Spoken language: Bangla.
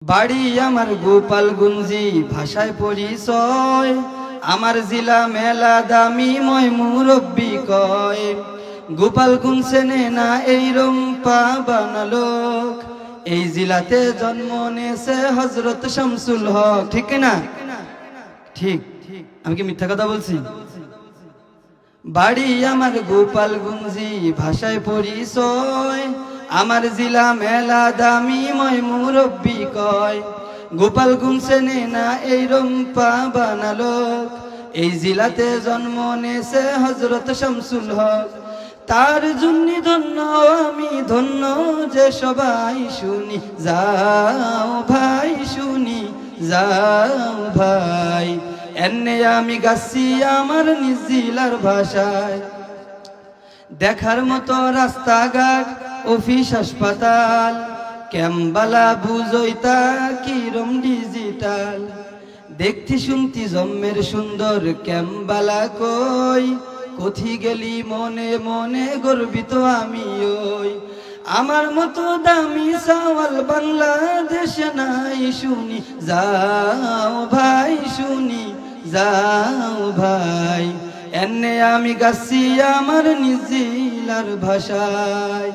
বাড়ি আমার গোপালগঞ্জি, ভাষায় পরিচয় আমার জিলা মেলা দামি ময় মুরব্বি কয়। গোপালগঞ্জ চেনে না এই রম্পা বানালোক, এই জিলাতে জন্ম নিয়েছে হযরত শামসুল হক। ঠিক না? ঠিক। আমি কি মিথ্যা কথা বলছি? বাড়ি আমার গোপালগঞ্জি, ভাষায় পরিচয় আমার জিলা মেলা দামি ময় মুরব্বি কয়। গোপালগঞ্জ চেনে না এই রম্পা বানালোক, এই জিলাতে জন্ম নিয়েছে হযরত শামসুল হক। তার জন্য ধন্য আমি ধন্য যে সবাই শুনি যাও ভাই, শুনি যাও ভাই। এনে আমি গাছি আমার নিজ জিলার ভাষায়, দেখার মতো রাস্তাঘাট অফিস হাসপাতাল, ক্যাম্বালা বুঝইতা কিরম ডিজিটাল। দেখতে শুনতি জম্মের সুন্দর ক্যাম্বালা কই, কোথি গেলি মনে মনে গর্বিত আমি ওই। আমার মতো দামি সাওয়াল বাংলাদেশে নাই, শুনি যাও ভাই, শুনি যাও ভাই। এনে আমি গাছি আমার নিজ জিলার ভাষায়।